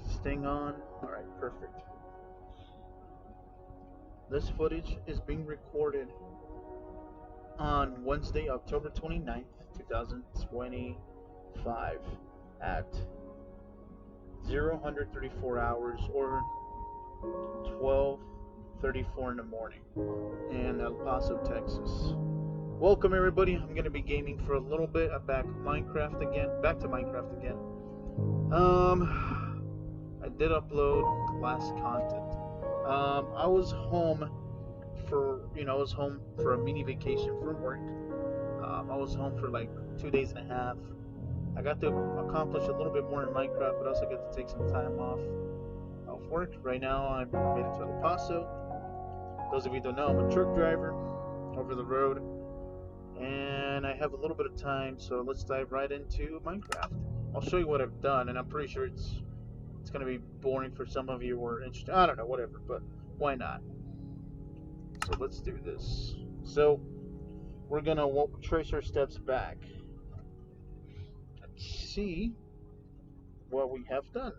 Is this thing on? Alright, perfect. This footage is being recorded on Wednesday, October 29th, 2025 at 0134 hours or 12:34 in the morning in El Paso, Texas. Welcome everybody. I'm going to be gaming for a little bit. I'm back to Minecraft again. I did upload last content. I was home for a mini vacation from work. I was home for like 2 days and a half. I got to accomplish a little bit more in Minecraft, but also got to take some time off work. Right now, I'm made it to El Paso. Those of you who don't know, I'm a truck driver over the road, and I have a little bit of time, so let's dive right into Minecraft. I'll show you what I've done, and I'm pretty sure it's going to be boring for some of you or interesting. I don't know, whatever, but why not? So let's do this. So we're going to trace our steps back and see what we have done.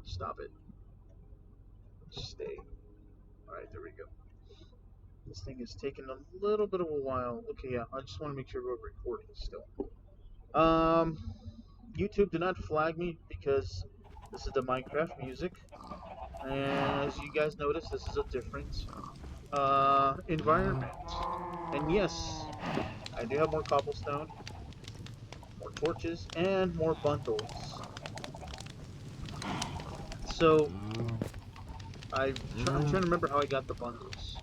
Stop it. Stay. Alright, there we go. This thing is taking a little bit of a while. Okay, yeah, I just want to make sure we're recording still. YouTube did not flag me because this is the Minecraft music. And as you guys notice, this is a different environment. And yes, I do have more cobblestone, more torches, and more bundles. So, I'm trying to remember how I got the bundles.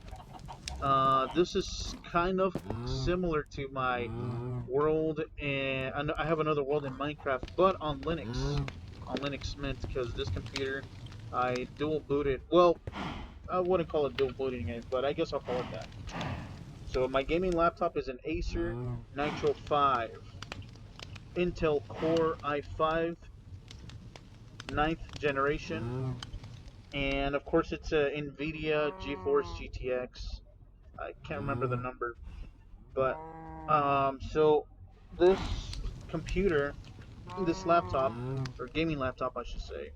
This is kind of similar to my world, and I have another world in Minecraft, but on Linux Mint, because this computer, I dual booted. Well, I wouldn't call it dual booting it, but I guess I'll call it that. So my gaming laptop is an Acer Nitro 5, Intel Core i5, 9th generation, and of course it's a NVIDIA GeForce GTX. I can't remember the number, but so this computer, this laptop, or gaming laptop I should say,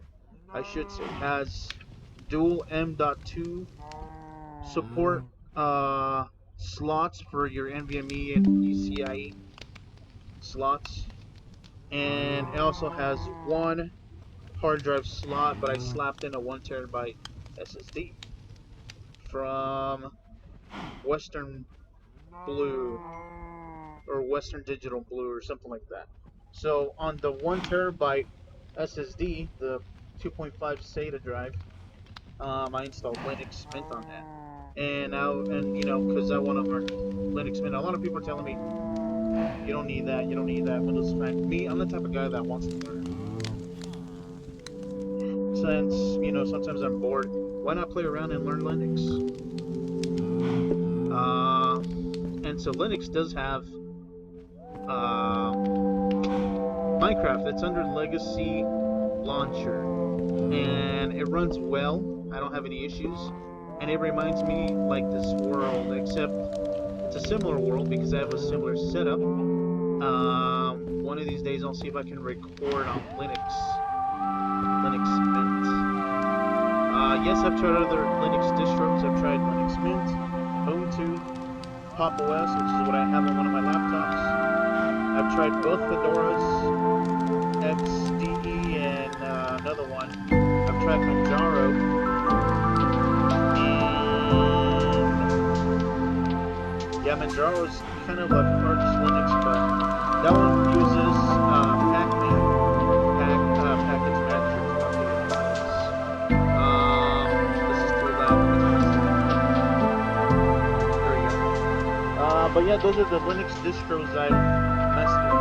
has dual M.2 support slots for your NVMe and PCIe slots, and it also has one hard drive slot, but I slapped in a 1 terabyte SSD from Western Blue or Western Digital Blue or something like that. So on the 1 terabyte SSD, the 2.5 SATA drive, I installed Linux Mint on that. And because I want to learn Linux Mint, a lot of people are telling me, you don't need that, Windows is fine. Me, I'm the type of guy that wants to learn. Since, sometimes I'm bored, why not play around and learn Linux? And so Linux does have Minecraft. It's under Legacy Launcher, and it runs well. I don't have any issues, and it reminds me like this world, except it's a similar world because I have a similar setup. One of these days I'll see if I can record on Linux Mint. Yes, I've tried other Linux distros. I've tried Linux Mint, Ubuntu, Pop! OS, which is what I have on one of my laptops. I've tried both Fedoras, XDE, and another one. I've tried Manjaro, and yeah, Manjaro is kind of like Arch Linux, but that one uses Pacman package manager. This is too loud. There we go. But yeah, those are the Linux distros I messed with.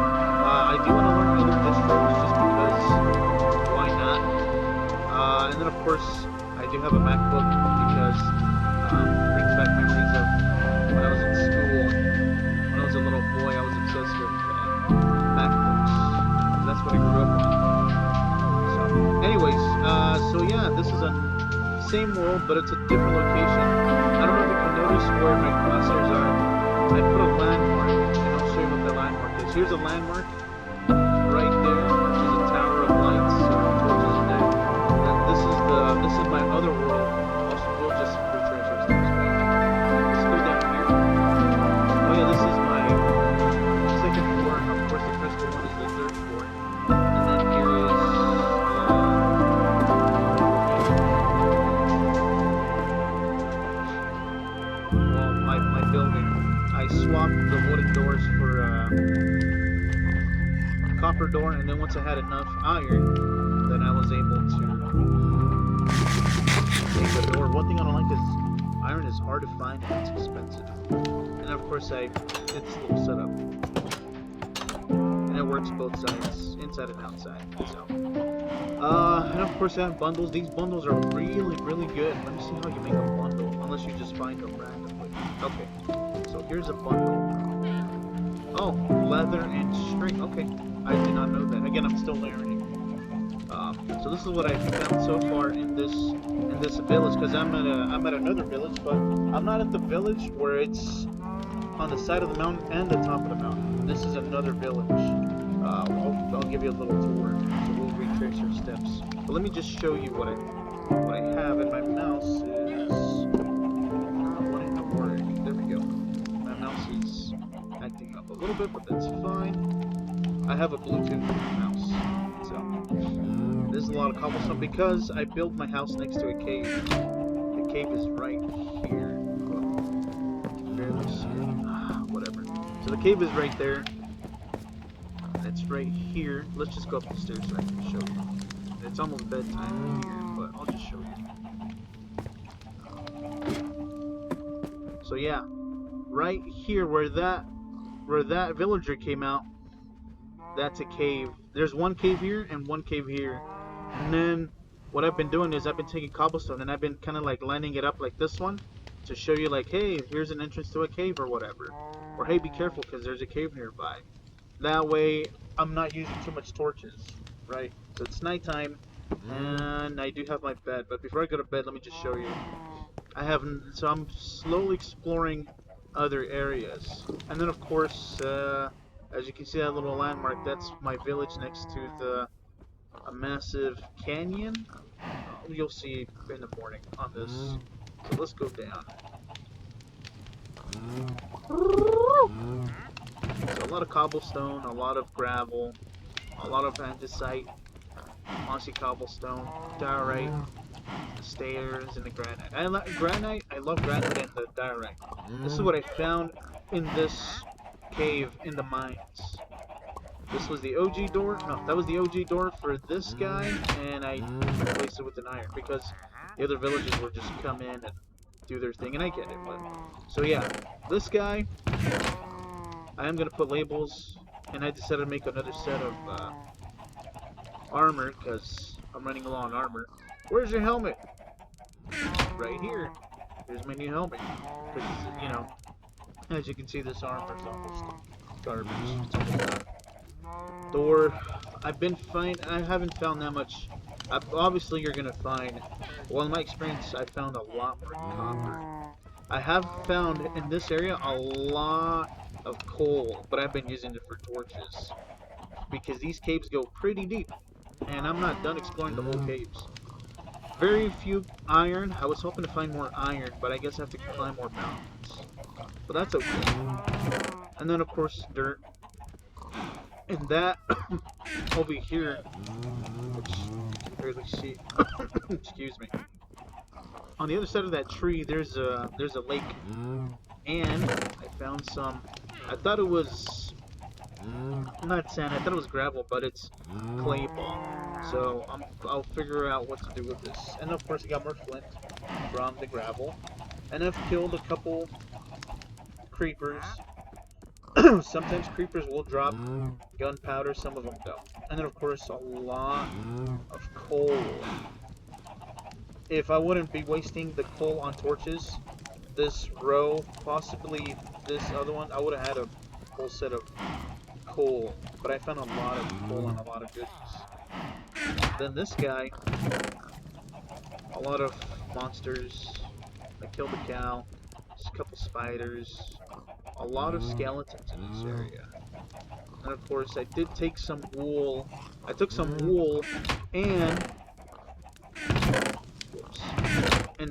I do want to learn other distros just because why not? And then of course I do have a MacBook because it brings back memories of when I was in school. When I was a little boy, I was obsessed with MacBooks. That's what I grew up on. So, anyways, so yeah, this is a same world, but it's a different location. I don't know if you can notice where my crosshairs are. I put a landmark, and I'll show you what the landmark is. Here's a landmark right there. copper door, and then once I had enough iron, then I was able to make a door. One thing I don't like is iron is hard to find and it's expensive. And of course I did this little setup. And it works both sides, inside and outside. So and of course I have bundles. These bundles are really, really good. Let me see how you make a bundle, unless you just find them randomly. Okay, so here's a bundle. Oh, leather and string. Okay, I did not know that. Again, I'm still learning. So this is what I found so far in this village, because I'm at another village, but I'm not at the village where it's on the side of the mountain and the top of the mountain. This is another village. I'll give you a little tour, so we'll retrace your steps. But let me just show you what I have, and my mouse is not wanting to work. There we go. My mouse is acting up a little bit, but that's fine. I have a Bluetooth mouse, so there's a lot of cobblestone because I built my house next to a cave. The cave is right here. Barely see it. Whatever. So the cave is right there. It's right here. Let's just go up the stairs so I can show you. It's almost bedtime here, but I'll just show you. So yeah, right here where that villager came out, that's a cave. There's one cave here and one cave here. And then what I've been doing is I've been taking cobblestone and I've been kind of like lining it up like this one to show you like, hey, here's an entrance to a cave or whatever. Or hey, be careful because there's a cave nearby. That way I'm not using too much torches, right? So it's nighttime and I do have my bed. But before I go to bed, let me just show you. So I'm slowly exploring other areas. And then of course, as you can see that little landmark, that's my village next to a massive canyon. You'll see in the morning on this. So let's go down. So a lot of cobblestone, a lot of gravel, a lot of andesite, mossy cobblestone, diorite, the stairs, and the granite. I love granite and the diorite. This is what I found in this cave in the mines. This was the OG door. No, that was the OG door for this guy, and I replaced it with an iron because the other villagers would just come in and do their thing, and I get it. But so yeah, this guy, I am gonna put labels, and I decided to make another set of armor because I'm running low on armor. Where's your helmet? Right here. Here's my new helmet. Because you know, as you can see, this armor is almost garbage. It's almost done. Door. I haven't found that much. Obviously, you're gonna find. Well, in my experience, I found a lot more copper. I have found in this area a lot of coal, but I've been using it for torches because these caves go pretty deep, and I'm not done exploring the whole caves. Very few iron. I was hoping to find more iron, but I guess I have to climb more mountains. But that's okay. And then, of course, dirt. And that over here, which you can barely see. Excuse me. On the other side of that tree, there's a lake, and I found some. I thought it was not sand. I thought it was gravel, but it's clay ball. So I'll figure out what to do with this. And of course, I got more flint from the gravel, and I've killed a couple creepers. Sometimes creepers will drop gunpowder, some of them don't. And then of course a lot of coal. If I wouldn't be wasting the coal on torches, this row, possibly this other one, I would have had a whole set of coal. But I found a lot of coal and a lot of goodies. Then this guy, a lot of monsters. I killed a cow, just a couple spiders, a lot of skeletons in this area. And of course, I did take some wool. I took some wool and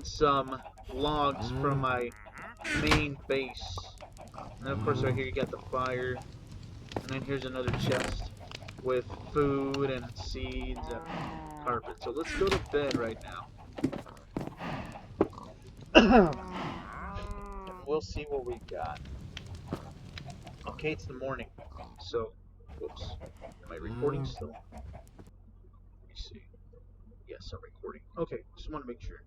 some logs from my main base. And then of course, right here you got the fire. And then here's another chest with food and seeds and carpet. So let's go to bed right now. And we'll see what we got. Okay, it's the morning. So, whoops. Am I recording still? Let me see. Yes, I'm recording. Okay, just want to make sure.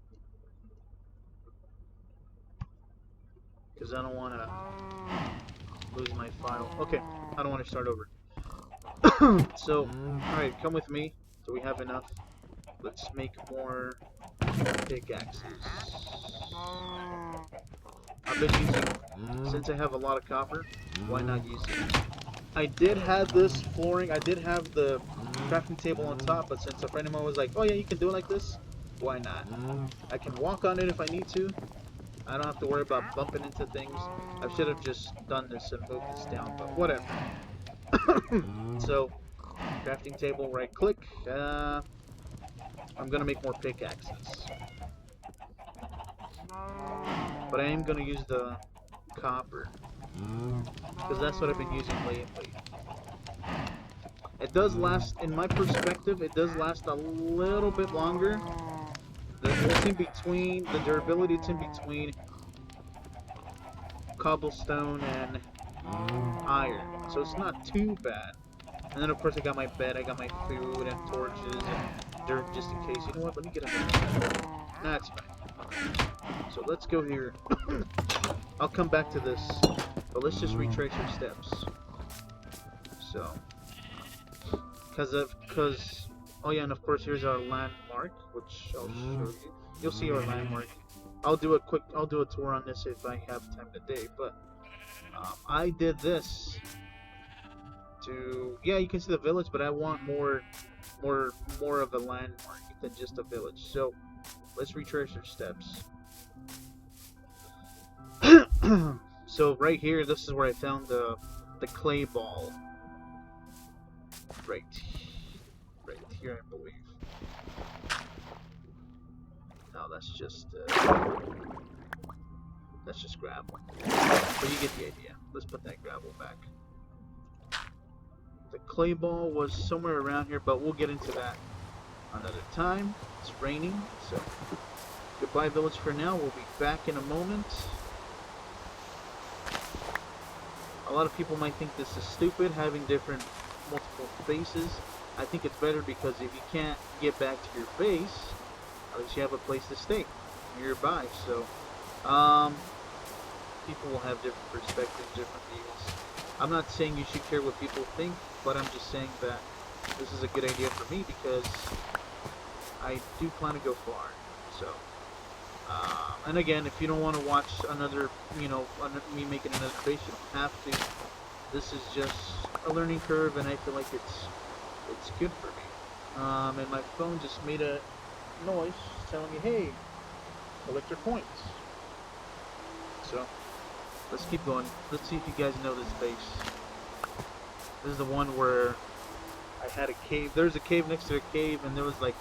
Because I don't want to lose my file. Okay, I don't want to start over. So, alright, come with me. So we have enough. Let's make more pickaxes. I've been using, since I have a lot of copper, why not use it? I did have this flooring, I did have the crafting table on top, but since a friend of mine was like, oh yeah, you can do it like this, why not? I can walk on it if I need to. I don't have to worry about bumping into things. I should have just done this and moved this down, but whatever. So, crafting table, right click. I'm gonna make more pickaxes. But I am gonna use the copper, because that's what I've been using lately. It does last, in my perspective, it does last a little bit longer. It's in between, the durability, it's in between cobblestone and iron. So it's not too bad. And then of course I got my bed, I got my food and torches and dirt just in case. You know what, let me get a minute. That's fine. So let's go here. I'll come back to this, but let's just retrace our steps. So, oh yeah, and of course here's our landmark, which I'll show you. You'll see our landmark. I'll do a tour on this if I have time today, but I did this to, yeah, you can see the village, but I want more of a landmark than just a village. So let's retrace our steps. So right here, this is where I found the clay ball. Right here, I believe. No, that's just gravel. But you get the idea. Let's put that gravel back. The clay ball was somewhere around here, but we'll get into that another time. It's raining, so goodbye, village, for now. We'll be back in a moment. A lot of people might think this is stupid, having multiple bases. I think it's better because if you can't get back to your base, at least you have a place to stay nearby. So, people will have different perspectives, different views. I'm not saying you should care what people think, but I'm just saying that this is a good idea for me because I do plan to go far. So, and again, if you don't want to watch another, me making another base, you don't have to. This is just a learning curve, and I feel like it's good for me. And my phone just made a noise telling me, hey, collect your points. So, let's keep going. Let's see if you guys know this base. This is the one where I had a cave. There's a cave next to a cave, and there was like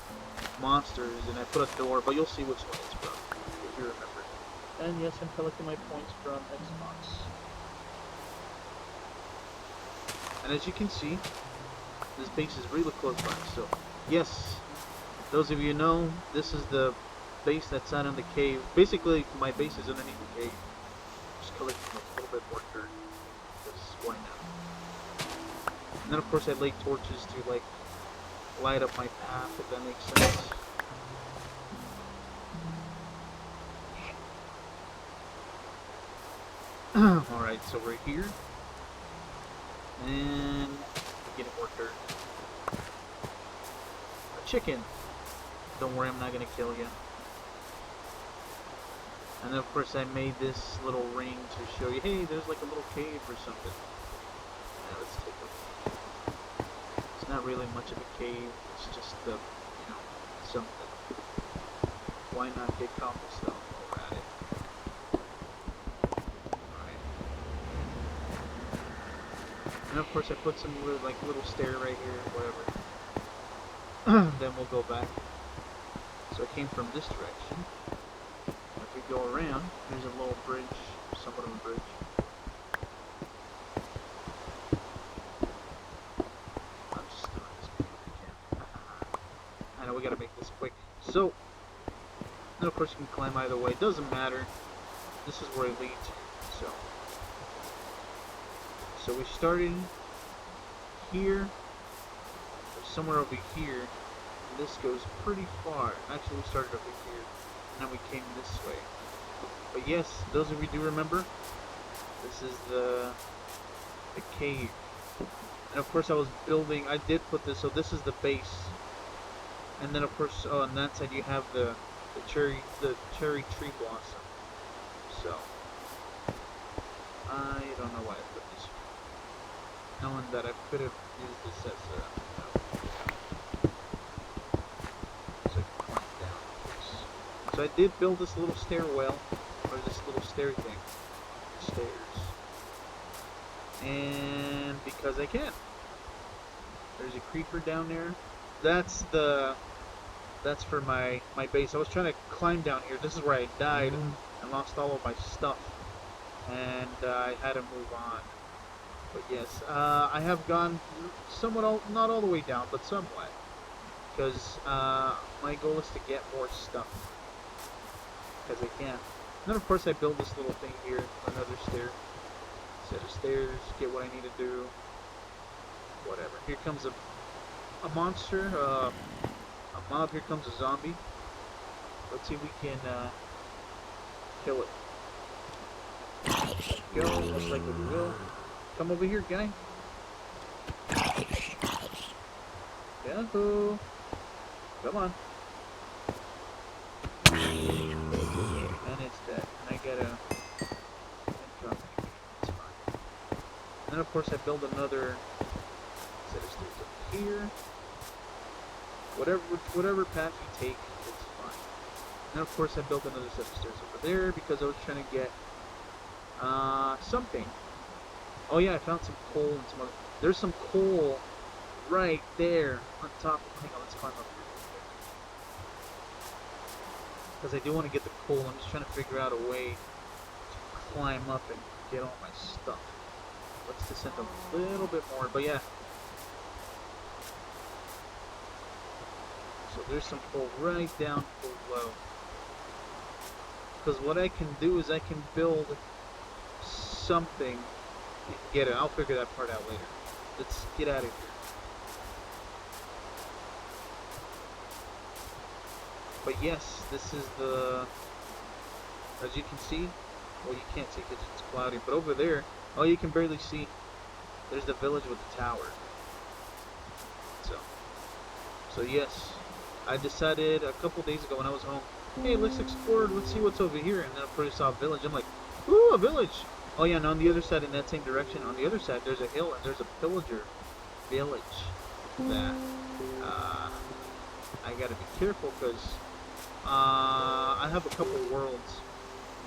monsters, and I put a door, but you'll see which one it's from, if you remember. And yes, I'm collecting my points from Xbox. And as you can see, this base is really close by. So, yes, those of you know, this is the base that's out in the cave. Basically, my base is underneath the cave. Just collecting a little bit more dirt. Because why not? And then, of course, I laid torches to, like, light up my path, if that makes sense. Alright, so we're here. And we're getting more dirt. A chicken. Don't worry, I'm not gonna kill you. And then of course I made this little ring to show you, hey, there's like a little cave or something. Now let's take a look. It's not really much of a cave, it's just something. Why not get cobblestone while we're at it? And of course I put some little stair right here, whatever. Then we'll go back. So I came from this direction. If we go around, there's a little bridge, somewhat of a bridge. I'm just doing this because I can. I know we gotta make this quick. So, and of course you can climb either way. It doesn't matter. This is where it leads. So we started here, or somewhere over here. And this goes pretty far. Actually, we started over here, and then we came this way. But yes, those of you do remember, this is the cave. And of course I was building, I did put this, so this is the base. And then of course, on that side you have the cherry tree blossom. So, I don't know why I put this here. Knowing that I could have used this as a, so I can climb down. So I did build this little stairwell, or this little stair thing. Stairs. And because I can. There's a creeper down there. That's for my base. I was trying to climb down here. This is where I died and lost all of my stuff. And I had to move on. But yes, I have gone somewhat, not all the way down, but somewhat. Because my goal is to get more stuff. Because I can. And then of course I build this little thing here, another stair. Set of stairs, get what I need to do. Whatever. Here comes a monster, a mob. Here comes a zombie. Let's see if we can kill it. Go, most likely we will. Come over here, guy. Yahoo! Come on. And it's dead. And I gotta income. It's fine. And then of course I build another set of stairs up here. Whatever path you take, it's fine. And of course I built another set of stairs over there because I was trying to get something. Oh yeah, I found some coal and some other. There's some coal right there on top. Hang on, let's climb up here. Because I do want to get the coal. I'm just trying to figure out a way to climb up and get all my stuff. Let's descend a little bit more, but yeah. So there's some coal right down below. Because what I can do is I can build something. Get it. I'll figure that part out later. Let's get out of here. But yes, this is the, as you can see, well you can't see because it's cloudy, but over there, oh you can barely see, there's the village with the tower. So yes, I decided a couple days ago when I was home, hey, let's explore, let's see what's over here, and then of course I saw a village. I'm like, ooh, a village! Oh yeah, and on the other side, in that same direction, on the other side, there's a hill, and there's a pillager village that I gotta be careful, because I have a couple worlds.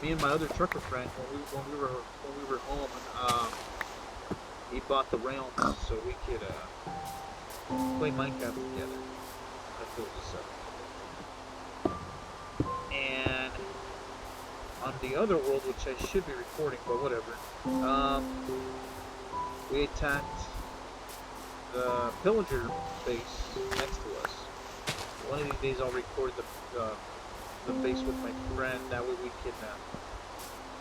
Me and my other trucker friend, when we were home, he bought the realms so we could play Minecraft together. I built this up. And on the other world, which I should be recording, but whatever, we attacked the pillager base next to us. One of these days I'll record the base with my friend, that way we can,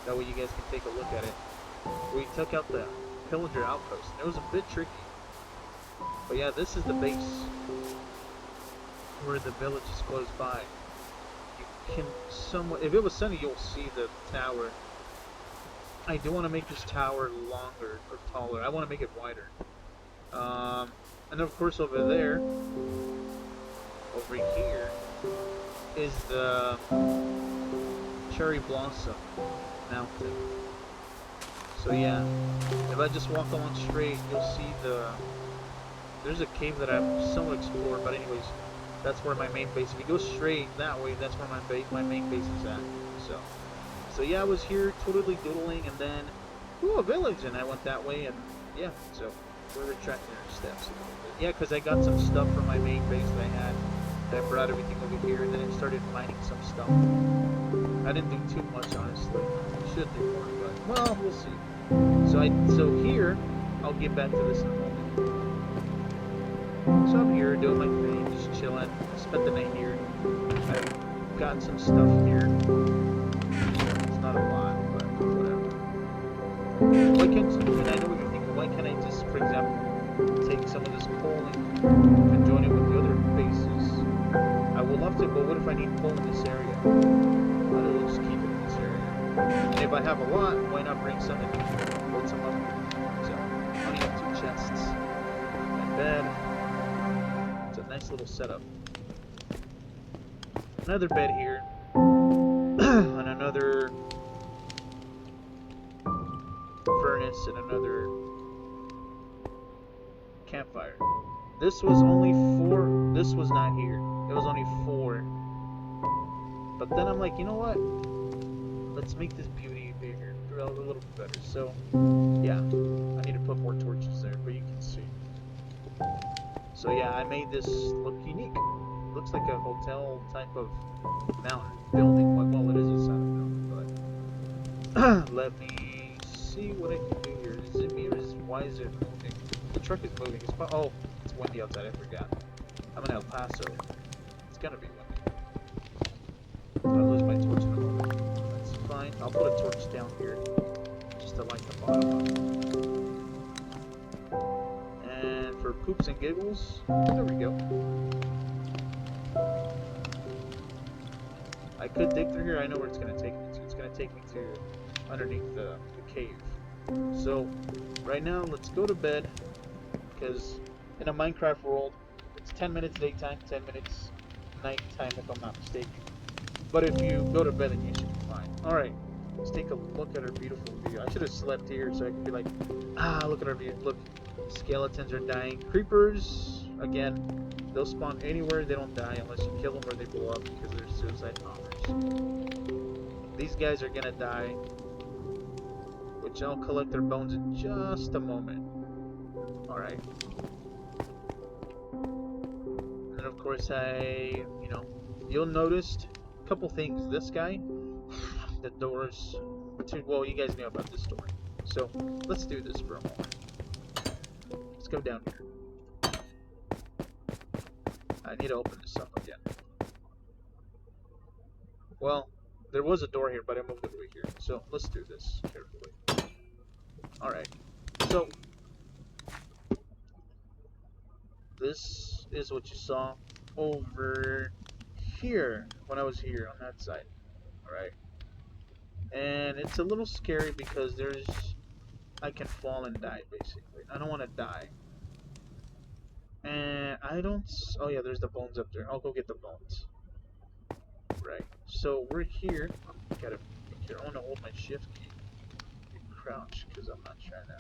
that way you guys can take a look at it. We took out the pillager outpost, and it was a bit tricky. But yeah, this is the base where the village is close by. You can somewhat, if it was sunny, you'll see the tower. I do want to make this tower longer, or taller. I want to make it wider. And of course over there, over here, is the Cherry Blossom Mountain. So yeah, if I just walk along straight, you'll see there's a cave that I've somewhat explored, but anyways, that's where my main base, if you go straight that way, that's where my main base is at. So yeah, I was here totally doodling, and then, ooh, a village, and I went that way, and yeah, so we're retracting our steps a little bit. Yeah, because I got some stuff from my main base that I had. I brought everything over here, and then I started mining some stuff. I didn't do too much, honestly. I should do more, but, well, we'll see. So here, I'll get back to this in a moment. So I'm here doing my thing, just chilling. I spent the night here. I've got some stuff here. It's not a lot, but whatever. Why can't, and I know what you're thinking, why can't I just, for example, take take some of this coal and conjoin it with the other bases. I would love to, but what if I need coal in this area? I'll just keep it in this area. And if I have a lot, why not bring some and load some up? So, I only have 2 chests. My bed. It's a nice little setup. Another bed here. And another furnace and another campfire. This was only 4. This was not here. It was only 4. But then I'm like, you know what? Let's make this beauty bigger, a little bit better. So, yeah, I need to put more torches there, but you can see. So yeah, I made this look unique. Looks like a hotel type of mountain building. Well, it is a side of mountain, but let me see what I can do here. Is it me or why is it moving? The truck is moving. Oh, it's windy outside. I forgot. I'm in El Paso. It's gonna be windy. I'll lose my torch in a moment. That's fine. I'll put a torch down here just to light the bottom up. And for poops and giggles, there we go. I could dig through here. I know where it's gonna take me to. It's gonna take me to underneath the cave. So right now, let's go to bed because in a Minecraft world, it's 10 minutes daytime, 10 minutes nighttime, if I'm not mistaken. But if you go to bed, then you should be fine. Alright, let's take a look at our beautiful view. I should have slept here so I could be like, look at our view. Look, skeletons are dying. Creepers, again, they'll spawn anywhere. They don't die unless you kill them or they blow up because they're suicide bombers. These guys are gonna die, which I'll collect their bones in just a moment. Alright. And of course you'll notice a couple things. This guy, the doors, well, you guys know about this story. So, let's do this for a moment. Let's go down here. I need to open this up again. Well, there was a door here, but I moved it over here. So, let's do this carefully. Alright. So, this is what you saw over here when I was here on that side. Alright. And it's a little scary because I can fall and die, basically. I don't want to die. And oh yeah, there's the bones up there. I'll go get the bones. Right. So we're here. Gotta be here. I want to hold my shift key and crouch because I'm not trying to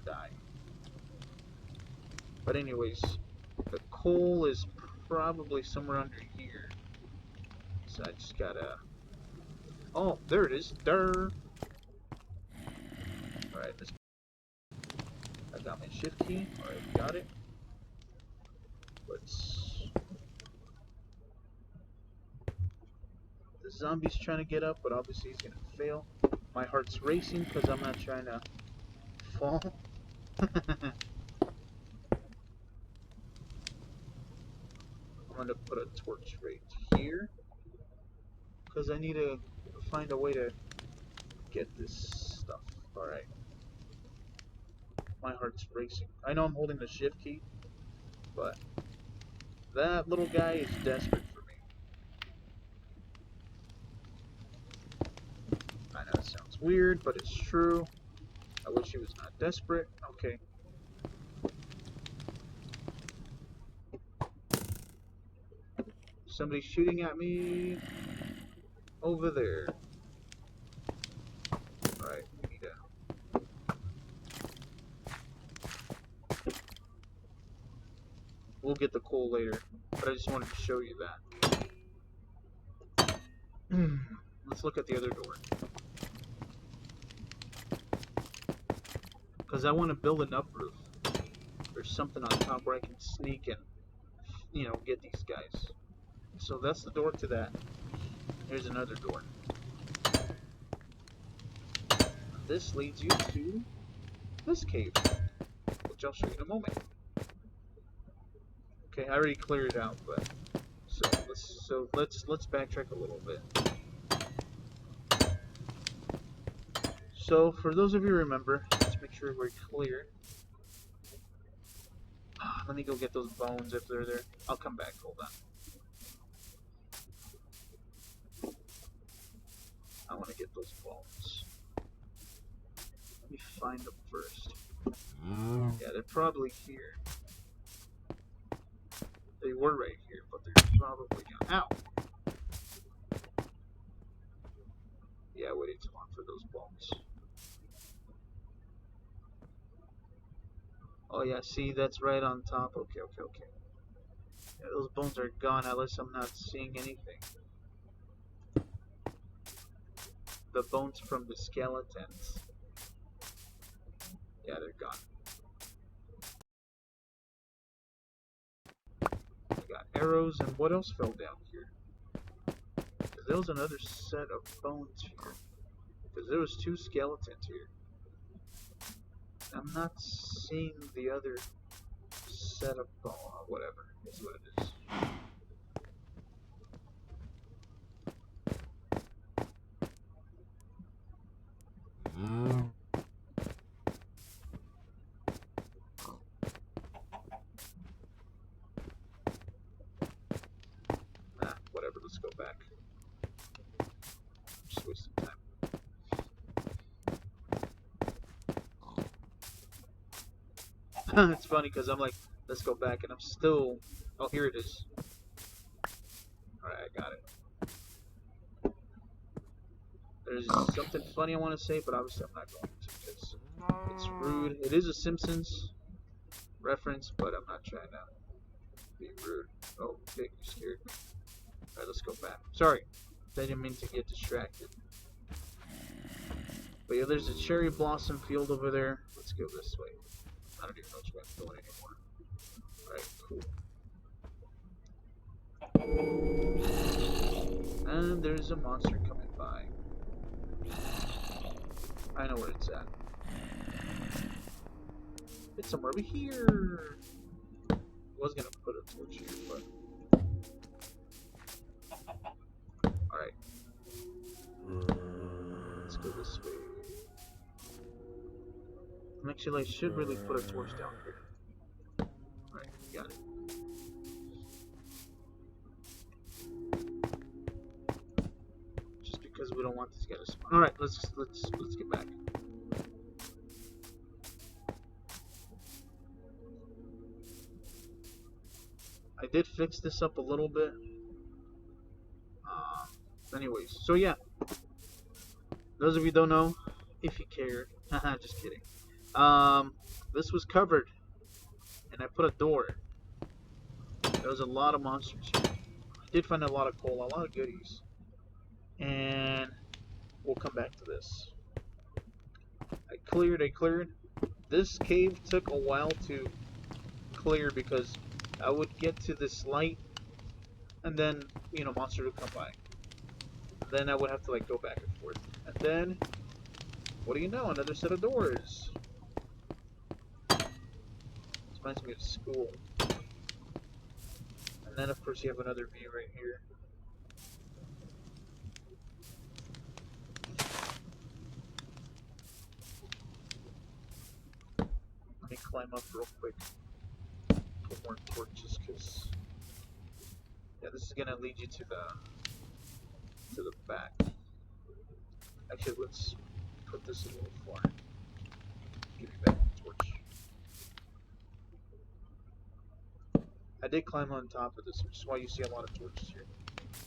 die. But anyways, the coal is probably somewhere under here. So I just gotta... Oh, there it is. Durr. Alright, I got my shift key. Alright, got it. The zombie's trying to get up, but obviously he's gonna fail. My heart's racing because I'm not trying to fall. I'm gonna put a torch right here because I need to find a way to get this stuff. Alright. My heart's racing. I know I'm holding the shift key, but that little guy is desperate for me. I know it sounds weird, but it's true. I wish he was not desperate. Okay. Somebody's shooting at me over there. Alright, we need we'll get the coal later, but I just wanted to show you that. Let's look at the other door. Because I want to build an up roof. There's something on top where I can sneak and, get these guys. So that's the door to that. Here's another door. This leads you to this cave, which I'll show you in a moment. Okay, I already cleared it out, but let's backtrack a little bit. So for those of you who remember, let's make sure sure we're clear. Let me go get those bones if they're there. I'll come back. Hold on. I want to get those bones. Let me find them first. Yeah, they're probably here. They were right here, but they're probably gone. Ow! Yeah, I waited too long for those bones. Oh yeah, see, that's right on top. Okay. Yeah, those bones are gone unless I'm not seeing anything. The bones from the skeletons. Yeah, they're gone. I got arrows, and what else fell down here? There was another set of bones here. Because there was 2 skeletons here. I'm not seeing the other set of bones. Whatever, is what it is. Nah, whatever, let's go back. Just wasting time. It's funny because I'm like, let's go back, and I'm still... Oh, here it is. Alright, I got it. There's something funny I want to say, but obviously I'm not going to because it's rude. It is a Simpsons reference, but I'm not trying to be rude. Oh, pig, you scared me. Alright, let's go back. Sorry, I didn't mean to get distracted. But yeah, there's a cherry blossom field over there. Let's go this way. I don't even know which way I'm going anymore. Alright, cool. And there's a monster coming by. I know where it's at. It's somewhere over here. I was gonna put a torch here, but... Alright. Let's go this way. Actually, I should really put a torch down here. Alright, got it. Just because we don't want this guy to spawn. Alright, let's get back. I did fix this up a little bit. Anyways, so yeah. Those of you who don't know, if you cared, haha, just kidding. This was covered, and I put a door. There was a lot of monsters here. I did find a lot of coal, a lot of goodies, and we'll come back to this. I cleared. This cave took a while to clear because I would get to this light, and then, you know, monster would come by. Then I would have to like go back and forth, and then, what do you know? Another set of doors. This reminds me of school. And then, of course, you have another view right here. Let me climb up real quick. Put more torches, cause yeah, this is gonna lead you to the back. Actually, let's put this a little far. Give me back the torch. I did climb on top of this, which is why you see a lot of torches here.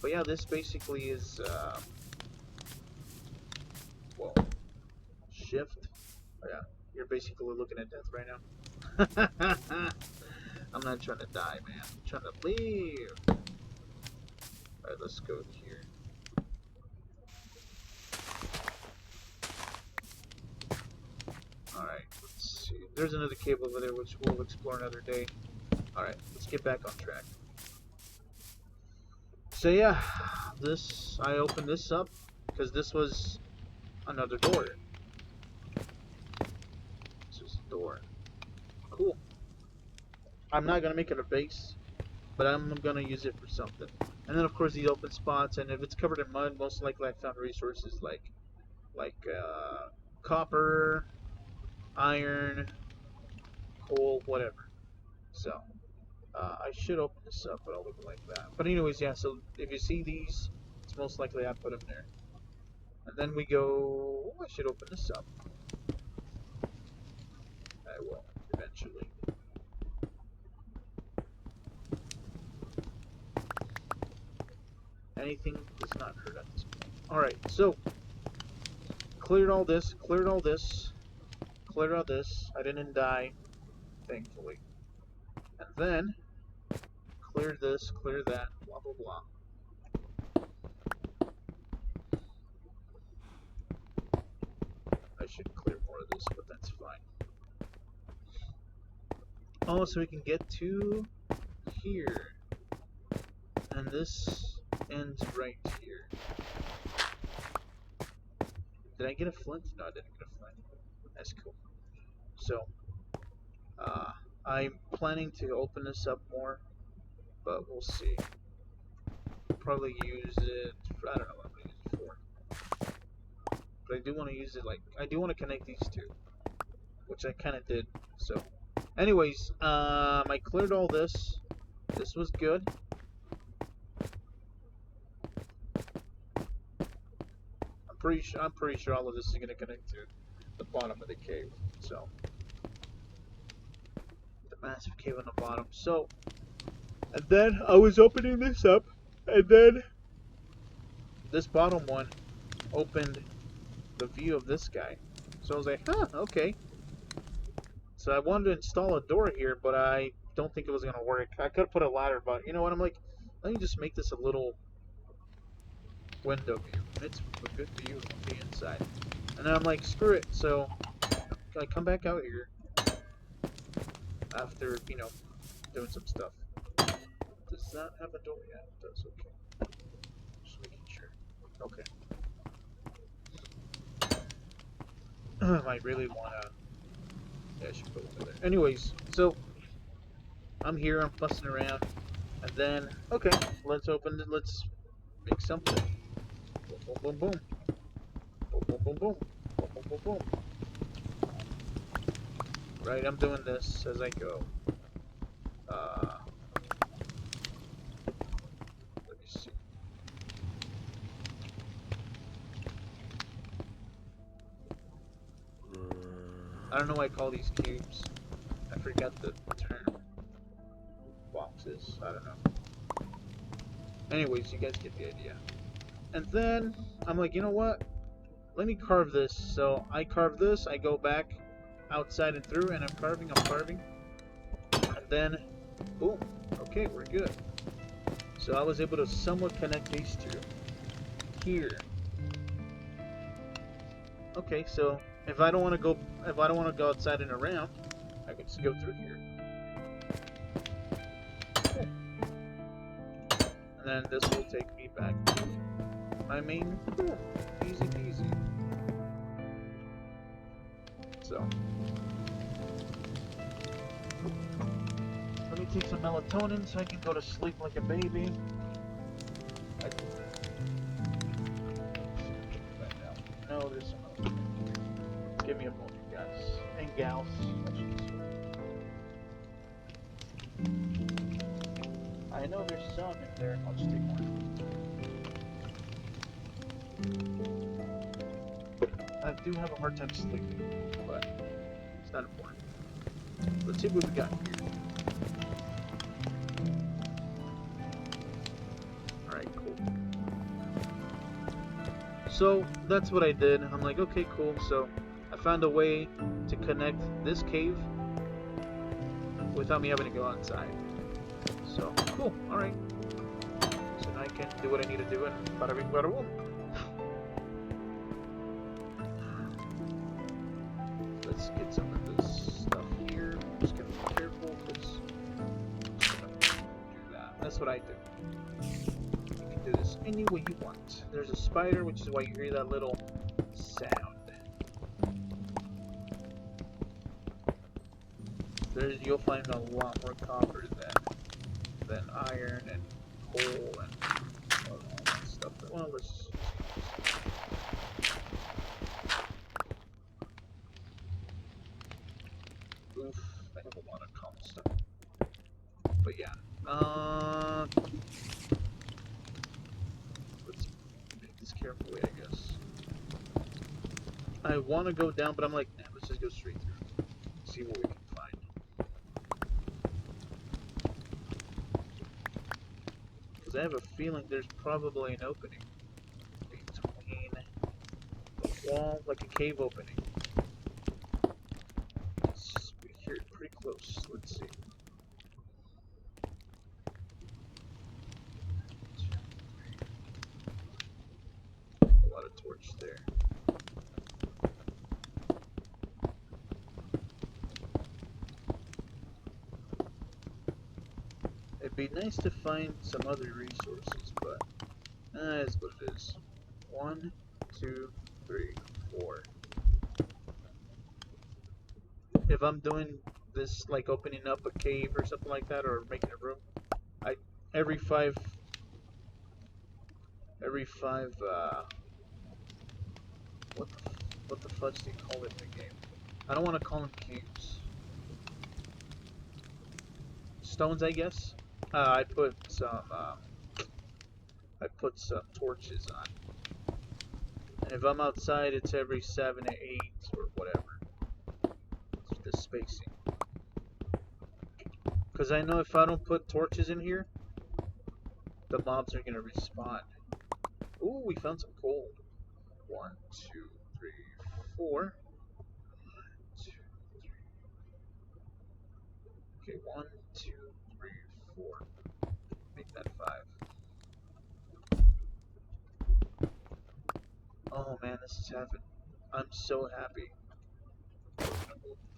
But yeah, this basically is, well, shift. Oh yeah, you're basically looking at death right now. I'm not trying to die, man. I'm trying to leave. Alright, let's go here. Alright, let's see. There's another cave over there, which we'll explore another day. Alright, let's get back on track. So yeah, I opened this up because this was another door. This is a door. Cool. I'm not gonna make it a base, but I'm gonna use it for something. And then of course these open spots, and if it's covered in mud, most likely I found resources like copper, iron, coal, whatever. So, I should open this up, but I'll leave it like that. But anyways, yeah, so if you see these, it's most likely I put them there. And then we go, I should open this up. I will, eventually. Anything does not hurt at this point. Alright, so, cleared all this, cleared all this, cleared all this. I didn't die, thankfully. And then, clear this, clear that, blah, blah, blah. I should clear more of this, but that's fine. Oh, so we can get to here. And this ends right here. Did I get a flint? No, I didn't get a flint. That's cool. So, I'm planning to open this up more, but we'll see. Probably use it, I don't know what I'm going to use it for. But I do want to use it, like, I do want to connect these two, which I kind of did. So, anyways, I cleared all this. This was good. I'm pretty sure all of this is going to connect to the bottom of the cave. So, the massive cave on the bottom. So, and then I was opening this up, and then this bottom one opened the view of this guy. So I was like, huh, okay. So I wanted to install a door here, but I don't think it was going to work. I could have put a ladder, but you know what? I'm like, let me just make this a little window view. And it's a good view of the inside. And then I'm like, screw it. So I come back out here after, you know, doing some stuff. Does that have a door? Yeah, it does. Okay. Just making sure. Okay. I might really want to... Yeah, I should put it over there. Anyways, so I'm here, I'm fussing around, and then, okay, let's open it, let's make something. Boom, boom, boom, boom. Boom, boom, boom, boom. Boom, boom, boom, boom. Right, I'm doing this as I go. Let me see. I don't know why I call these cubes. I forgot the term. Boxes, I don't know. Anyways, you guys get the idea. And then, I'm like, you know what? Let me carve this. So, I carve this, I go back outside and through, and I'm carving. And then, boom. Okay, we're good. So I was able to somewhat connect these two. Here. Okay, so if I don't want to go outside and around, I can just go through here. Cool. And then this will take me back to my main room. Easy peasy. So let me take some melatonin so I can go to sleep like a baby. No, there's some. Give me a moment, guys and gals. I know there's some in there. I'll just take one. I do have a hard time sleeping, but it's not important. Let's see what we got here. Alright, cool. So, that's what I did. I'm like, okay, cool. So, I found a way to connect this cave without me having to go outside. So, cool. Alright. So now I can do what I need to do and bada bing, bada boom. Let's get some of this stuff here. I'm just gonna be careful because I'm gonna do that. That's what I do. You can do this any way you want. There's a spider, which is why you hear that little sound. You'll find a lot more copper than iron and coal and all that stuff. Well, let's. Oof, I have a lot of common stuff. But yeah, let's make this carefully, I guess. I want to go down, but I'm like, nah, let's just go straight through. See what we can find. Because I have a feeling there's probably an opening between the wall, like a cave opening. We hear it pretty close. Let's see. A lot of torch there. It'd be nice to find some other resources, but that's what it is. 1, 2, 3, 4. If I'm doing this, like opening up a cave or something like that, or making a room, every five, what the fudge do you call it in the game? I don't want to call them cubes. Stones, I guess. I put some torches on. And if I'm outside, it's every 7 to 8 or whatever. It's the spacing. Because I know if I don't put torches in here, the mobs are gonna respawn. Ooh, we found some coal. 1, 2, 3, 4. 1, 2, 3. Okay, 1, 2, 3, 4. Make that 5. Oh man, this is heaven. I'm so happy.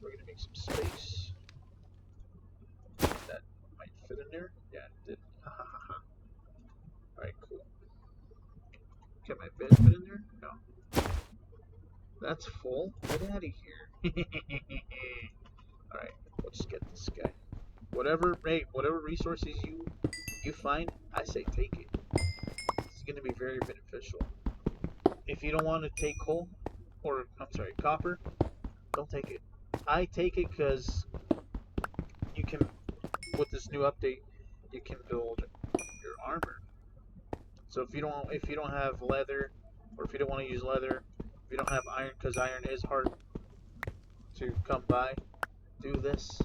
We're gonna make some space. That might fit in there. Yeah, it did. Alright, cool. Can my bed fit in there? No. That's full. Get out of here. Alright, we'll just get this guy. Whatever resources you find, I say take it. It's gonna be very beneficial. If you don't want to take coal, or I'm sorry, copper, don't take it. I take it because you can, with this new update, you can build your armor. So if you don't have leather, or if you don't want to use leather, if you don't have iron, because iron is hard to come by, do this.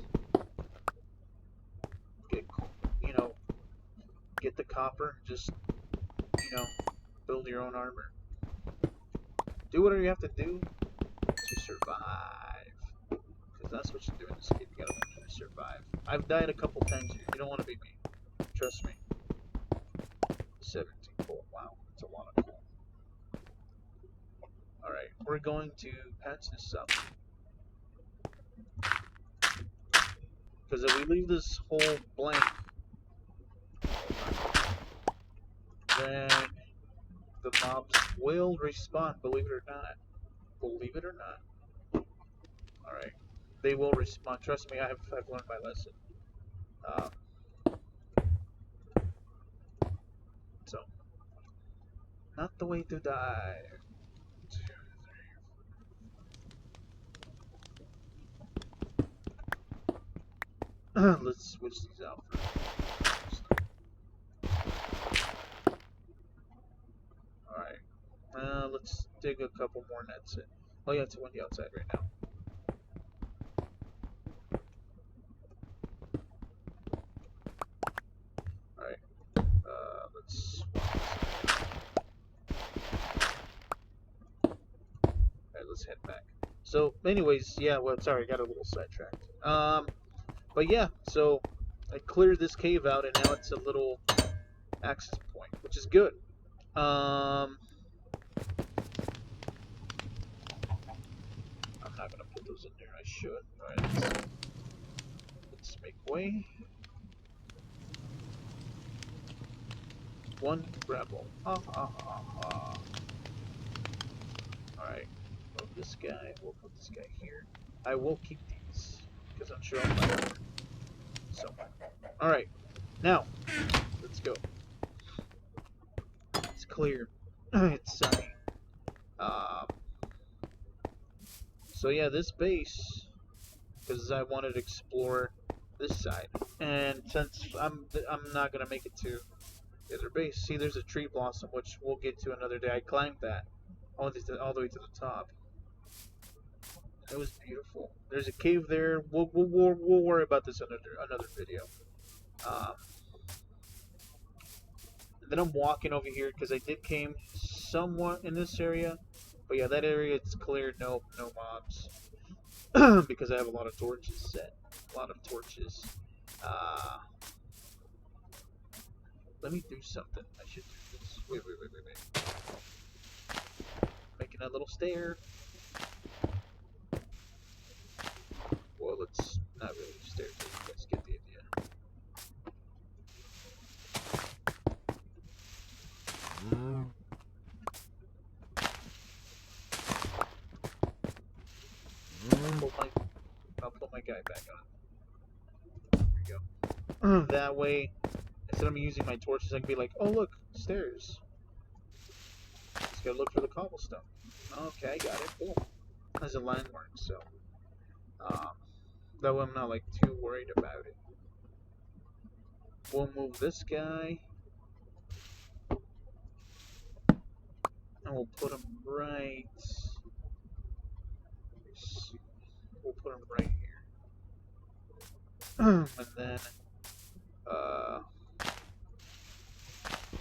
Get the copper. Just build your own armor. Do whatever you have to do to survive, because that's what you do in this game. You gotta learn to survive. I've died a couple times here. You don't want to be me. Trust me. 17 coal. Wow, that's a lot of coal. Alright, we're going to patch this up. Because if we leave this hole blank, then the mobs will respawn, believe it or not. Believe it or not. Alright. They will respawn. Trust me, I've learned my lesson. So, not the way to die. 2, 3. Let's switch these out first. Alright. Let's dig a couple more nets in. Oh yeah, it's windy outside right now. Alright. Let's Alright, let's head back. So, anyways, yeah, well, sorry, I got a little sidetracked. But yeah, so I cleared this cave out, and now it's a little access point, which is good. I'm not gonna put those in there. I should. Alright, let's make way. 1 gravel. Alright, move this guy. We'll put this guy here. I will keep these, because I'm sure I'll find them somewhere. Alright, now, let's go. It's clear. It's sunny. So yeah, this base because I wanted to explore this side. And since I'm not gonna make it to the other base, see, there's a tree blossom which we'll get to another day. I climbed that all the way to the top. It was beautiful. There's a cave there. We'll worry about this in another video. Um, then I'm walking over here because I did came somewhat in this area, but yeah, that area it's cleared. No mobs because I have a lot of torches set. A lot of torches. Let me do something. I should do this. Wait. Making a little stair. Well, it's not really a stair. You guys get the idea. I'll put my guy back on. There we go. That way, instead of me using my torches, I can be like, oh look, stairs. Just gotta look for the cobblestone. Okay, I got it. Cool. As a landmark, so that way I'm not like too worried about it. We'll move this guy, and we'll put him right. We'll put him right here, and then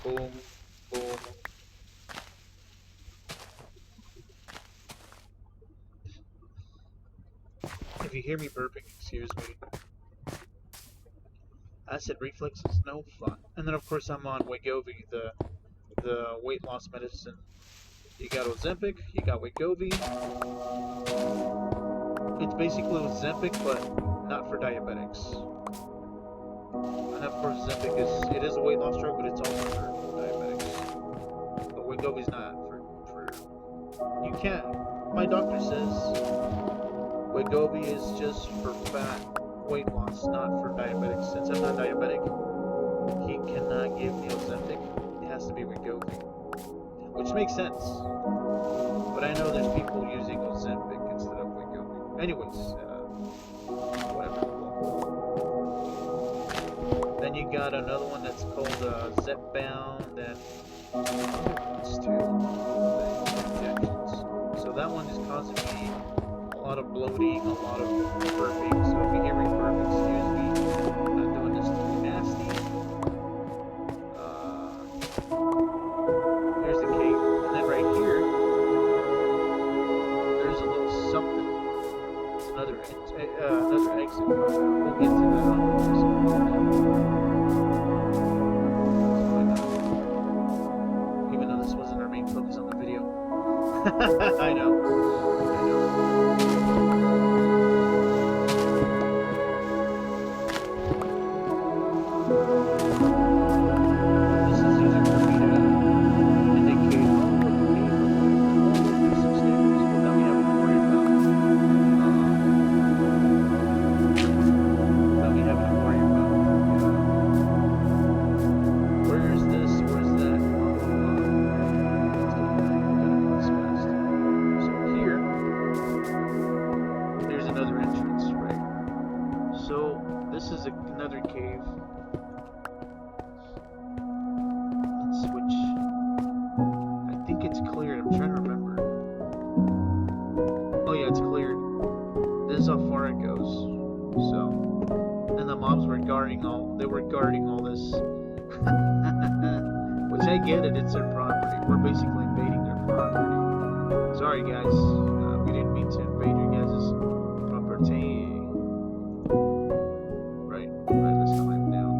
boom. If you hear me burping, excuse me. Acid reflux is no fun. And then of course I'm on Wegovy, the weight loss medicine. You got Ozempic, you got Wegovy. It's basically Ozempic, but not for diabetics. And of course Ozempic is a weight loss drug, but it's also for diabetics. But Wegovy's not for you can't. My doctor says Wegovy is just for fat weight loss, not for diabetics. Since I'm not diabetic, he cannot give me Ozempic. It has to be Wegovy, which makes sense. But I know there's people using Ozempic instead of Wegovy. Anyways, whatever. Then you got another one that's called Zepbound, and it's two injections. So that one is causing me a lot of bloating, a lot of burping. So if you hear me burp, excuse me. I'm not doing this to be nasty. Here's the cave, and then right here, there's a little something. It's another exit. We'll get to that on even though this wasn't our main focus on the video. I know. Guarding all this. Which I get it, it's their property. We're basically invading their property. Sorry guys, we didn't mean to invade your guys' property. Right, let's climb down.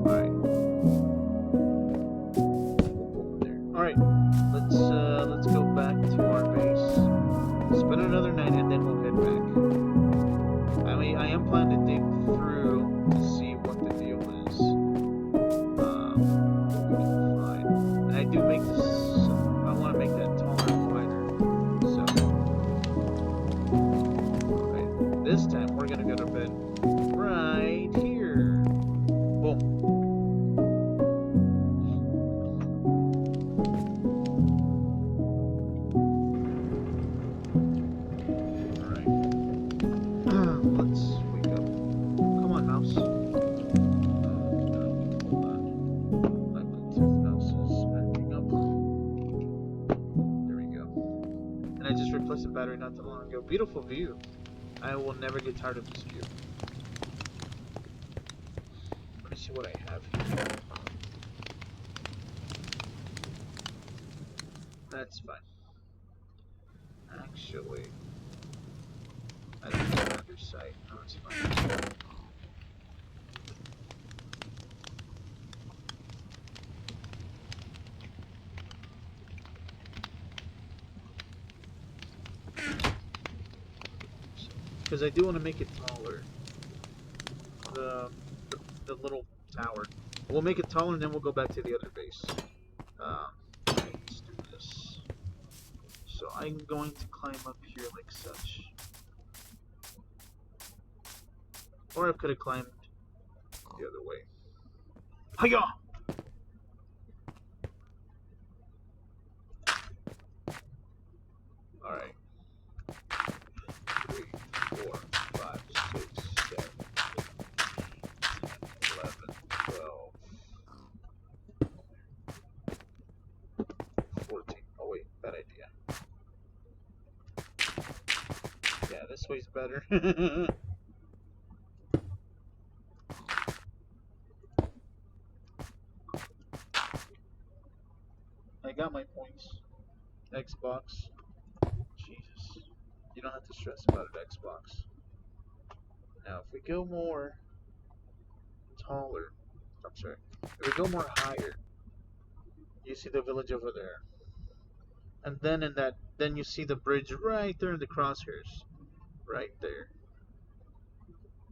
Alright. Over there. Alright, let's go back to our base. Spend another night and then we'll head back. I mean, I am planning to dig through to see what the deal is. What we can find. And I do make this, I want to make that taller and wider. So, alright, this time we're going to go to bed right here. Boom. I just replaced the battery not too long ago. Beautiful view. I will never get tired of this view. Let me see what I have here. That's fine. Actually, I think it's another site. No, it's fine. Because I do want to make it taller. The little tower. We'll make it taller and then we'll go back to the other base. Let's do this. So I'm going to climb up here like such. Or I could have climbed the other way. Hiya! Alright. 3, 4, 5, 6, 7, 11, 12, 14. Oh wait, bad idea. Yeah, this way's better. I got my points. Xbox. Jesus. You don't have to stress about it, Xbox. Now, if we go more taller, I'm sorry, if we go more higher, you see the village over there. And then then you see the bridge right there in the crosshairs. Right there.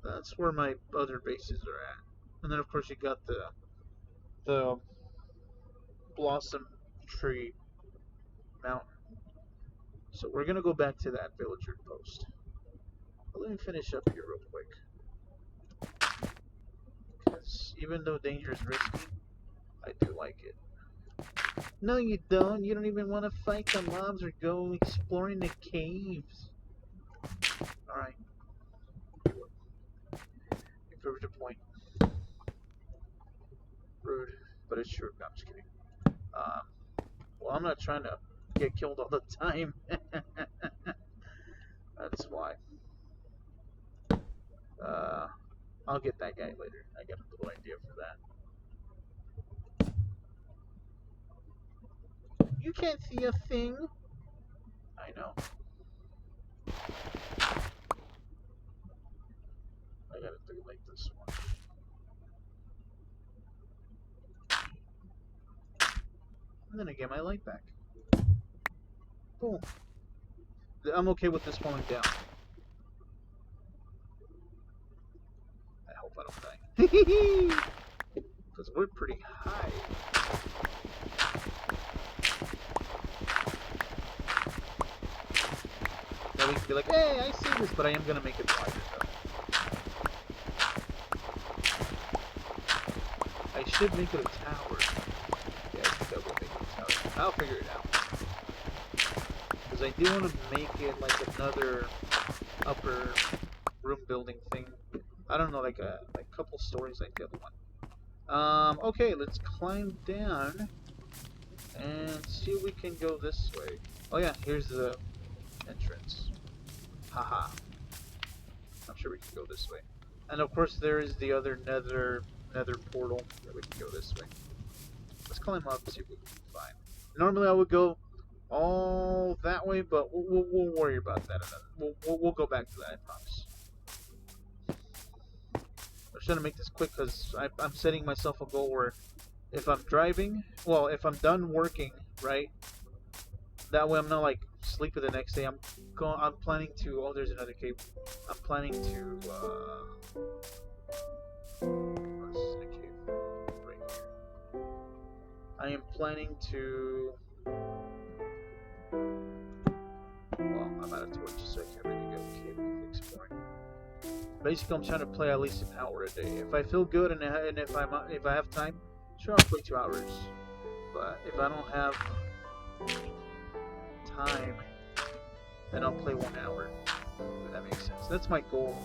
That's where my other bases are at. And then of course you got the Blossom Tree Mountain. So we're gonna go back to that villager post. But let me finish up here real quick. Because even though danger is risky, I do like it. No, you don't. You don't even want to fight the mobs or go exploring the caves. Alright. You proved your point. Rude, but it's true. No, I'm just kidding. Well, I'm not trying to get killed all the time. That's why. I'll get that guy later. I got a little idea for that. You can't see a thing. I know. I gotta do like this one. And then I get my light back. Cool. I'm okay with this falling down. I hope I don't die. Because we're pretty high. Now we can be like, hey, I see this, but I am gonna make it wider though. I should make it a tower. Yeah, I think I will make it a tower. I'll figure it out. Because I do want to make it like another upper room building thing. I don't know, like a couple stories like the other one. Okay, let's climb down and see if we can go this way. Oh yeah, here's the entrance. Haha. I'm sure we can go this way. And of course there is the other nether portal that we can go this way. Let's climb up and see if we can find. Normally I would go all that way, but we'll worry about that another. We'll go back to that, I promise. I'm trying to make this quick because I'm setting myself a goal where if I'm driving, well, if I'm done working, right, that way I'm not like sleeping the next day. I'm planning to. Oh, there's another cave. I'm planning to. What's the cave? Right here. I am planning to. Well, I'm out of torches, so I can't really go cave exploring. Basically, I'm trying to play at least an hour a day. If I feel good and if I have time, sure, I'll play 2 hours. But if I don't have time, then I'll play 1 hour. If that makes sense. That's my goal.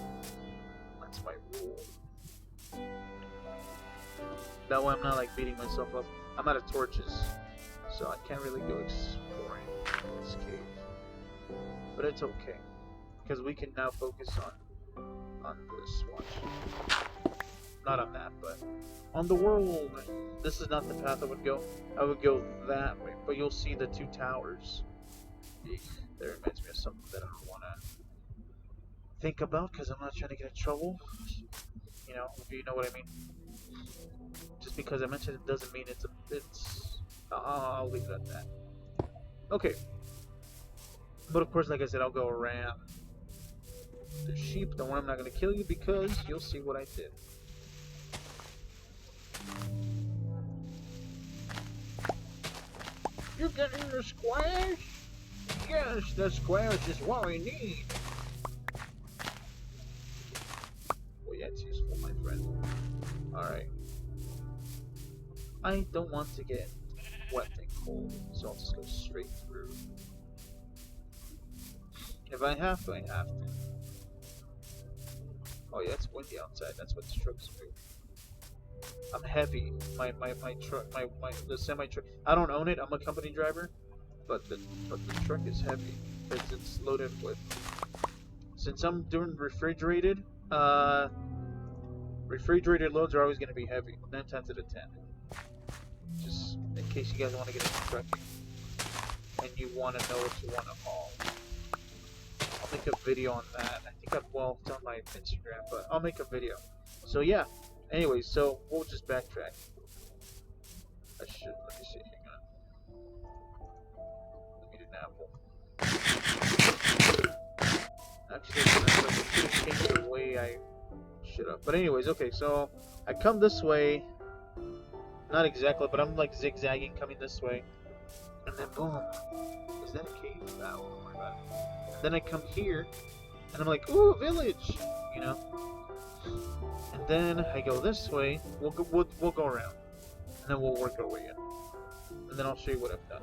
That's my rule. That way I'm not like beating myself up. I'm out of torches, so I can't really go exploring this cave. but it's okay because we can now focus on this watch. Not on that, but on the world. This is not the path I would go. I would go that way, but you'll see the two towers. That reminds me of something that I don't want to think about because I'm not trying to get in trouble. You know, if you know what I mean. Just because I mentioned it doesn't mean it's. I'll leave it at that. Okay. But of course, like I said, I'll go around the sheep. Don't worry, I'm not going to kill you because you'll see what I did. You getting the squash? Yes, the squash is what we need. Well, yeah, it's useful, my friend. Alright. I don't want to get wet and cold, so I'll just go straight through. If I have to, I have to. Oh yeah, it's windy outside. That's what the trucks do. I'm heavy. My truck, the semi truck. I don't own it. I'm a company driver, but the truck is heavy because it's loaded with. Since I'm doing refrigerated, refrigerated loads are always going to be heavy. 9 times out of 10. Just in case you guys want to get into trucking and you want to know what you want to haul. I'll make a video on that. I think it's on my Instagram, but I'll make a video. So yeah. Anyways, so we'll just backtrack. Let me see. Hang on. Let me get an apple. Actually, I should have changed the way I should have. But anyways, okay. So I come this way. Not exactly, but I'm like zigzagging coming this way. And then boom. Is that a cave? No, don't worry about it. And then I come here, and I'm like, ooh, village! You know? And then I go this way, we'll go around. And then we'll work our way in. And then I'll show you what I've done.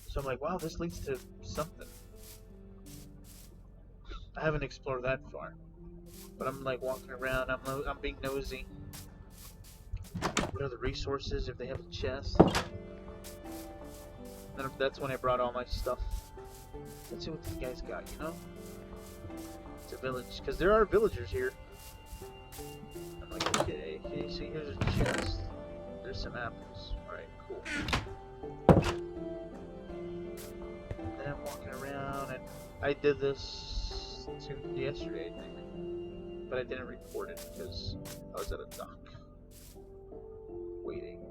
So I'm like, wow, this leads to something. I haven't explored that far. But I'm like walking around, I'm being nosy. What are the resources, if they have a chest? And that's when I brought all my stuff. Let's see what these guys got, you know? It's a village, because there are villagers here. I'm like, okay, see, here's a chest. There's some apples. Alright, cool. And then I'm walking around, and I did this yesterday, I think. But I didn't record it because I was at a dock. Waiting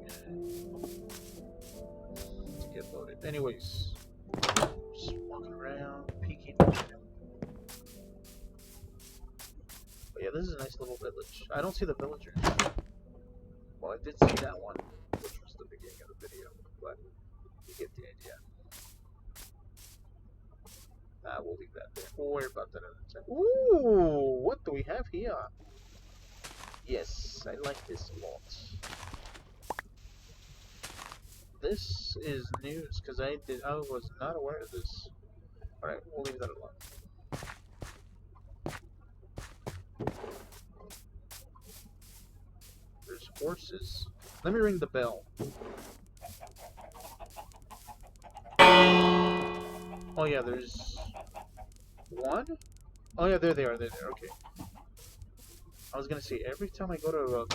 to get loaded. Anyways, just walking around, peeking. But yeah, this is a nice little village. I don't see the villagers. Well, I did see that one, which was the beginning of the video, but you get the idea. We'll leave that there. We'll worry about that another time. Ooh, what do we have here? Yes, I like this a lot. This is news because I was not aware of this. Alright, we'll leave that alone. There's horses. Let me ring the bell. Oh yeah, there's one? Oh yeah, there they are, they're there, okay. I was gonna say, every time I go to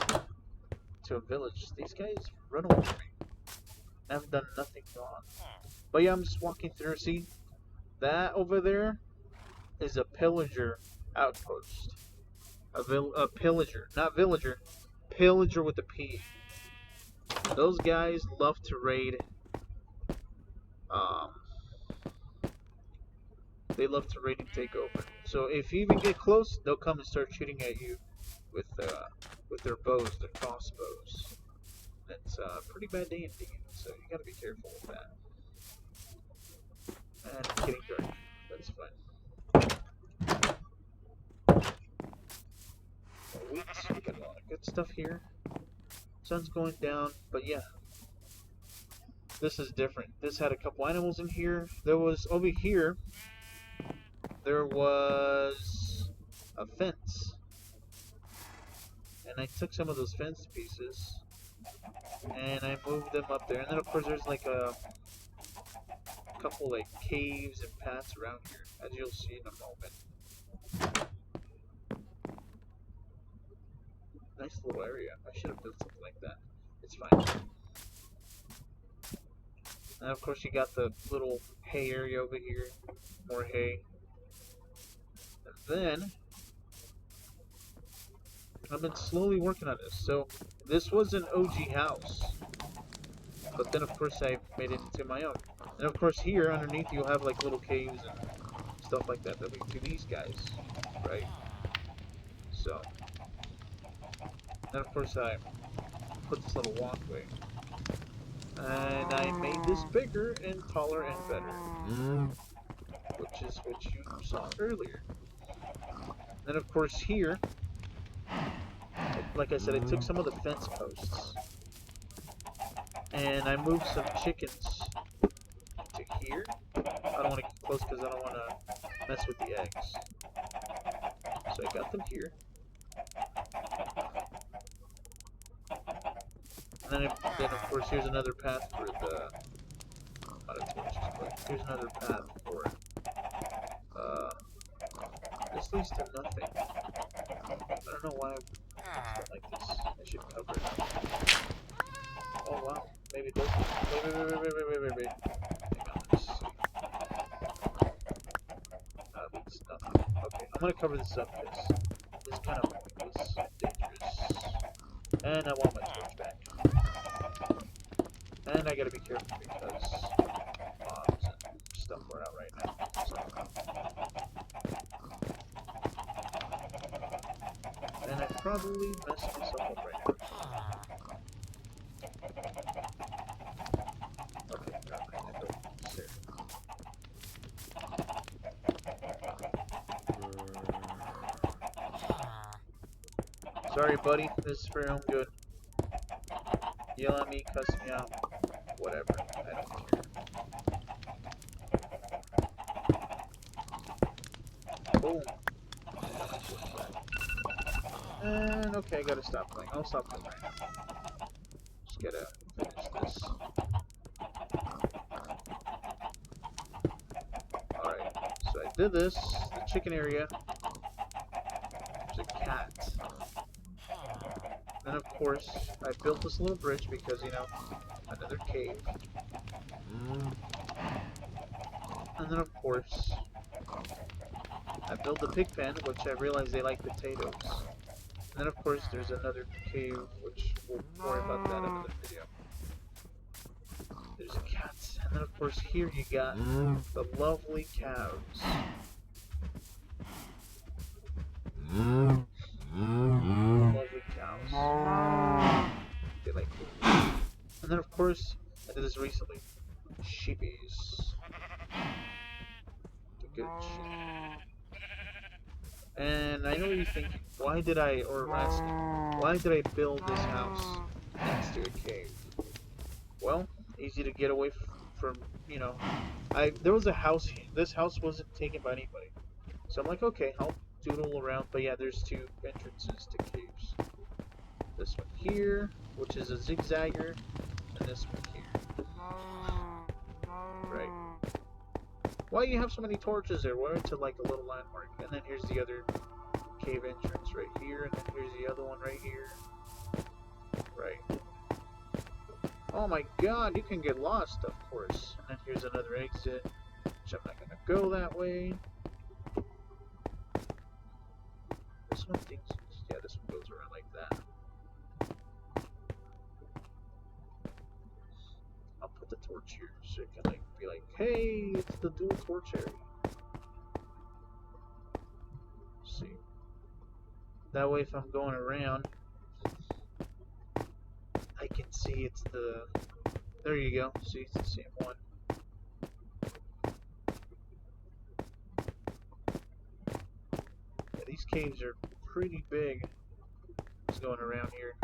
a village, these guys run away from me. I haven't done nothing wrong. But yeah, I'm just walking through. See, that over there is a pillager outpost. A pillager, not villager. Pillager with a P. Those guys love to raid. They love to raid and take over. So if you even get close, they'll come and start shooting at you with their bows, their crossbows. That's pretty bad aiming, so you gotta be careful with that. And it's getting dark. That's fine. We got a lot of good stuff here. Sun's going down, but yeah. This is different. This had a couple animals in here. There was, over here, there was a fence. And I took some of those fence pieces and I moved them up there. And then of course there's like a couple like caves and paths around here, as you'll see in a moment. Nice little area. I should have built something like that. It's fine. And of course you got the little hay area over here. More hay. And then I've been slowly working on this. So this was an OG house. But then of course I made it into my own. And of course here underneath you'll have like little caves and stuff like that lead to these guys. Right? So then of course I put this little walkway. And I made this bigger and taller and better. Which is what you saw earlier. Then of course here, like I said, I took some of the fence posts. And I moved some chickens to here. I don't want to get close because I don't want to mess with the eggs. So I got them here. And then of course here's another path for the here's another path for this leads to nothing. I don't know why it's like this. I should cover it. Oh wow. Maybe it does. Wait. Hang on, let's see. Leads nothing. Okay, I'm gonna cover this up because this is kind of dangerous. And I want my torch back. And I gotta be careful because mobs and stuff are out right now. So. And I probably messed myself up right now. Okay, got my window. Sorry, buddy. This is for your own good. Yell at me, cuss me out, whatever. I don't care. Boom. And okay, I gotta stop playing. I'll stop playing right now. Just gotta finish this. Alright, so I did this. The chicken area. There's a cat. Then of course, I built this little bridge because, you know, another cave. And then of course, I built a pig pen, which I realized they like potatoes. And then of course there's another cave, which we'll worry about that in another video. There's a cat. And then of course here you got the lovely cows. Lovely cows. They like food. And then of course, I did this recently. Sheepies. The good sheep. And I know you're thinking, why did I build this house next to a cave? Well, easy to get away from, you know, there was a house, this house wasn't taken by anybody. So I'm like, okay, I'll doodle around, but yeah, there's two entrances to caves. This one here, which is a zigzagger, and this one here. Right. Why do you have so many torches there? We're into like a little landmark. And then here's the other cave entrance right here, and then here's the other one right here. Right. Oh my god, you can get lost, of course. And then here's another exit, which I'm not gonna go that way. This one thinks, yeah, this one goes around like that. I'll put the torch here so it can like be like, hey, it's the dual torch area. See. That way if I'm going around, I can see it's the, there you go, see, it's the same one. Yeah, these caves are pretty big. Just going around here.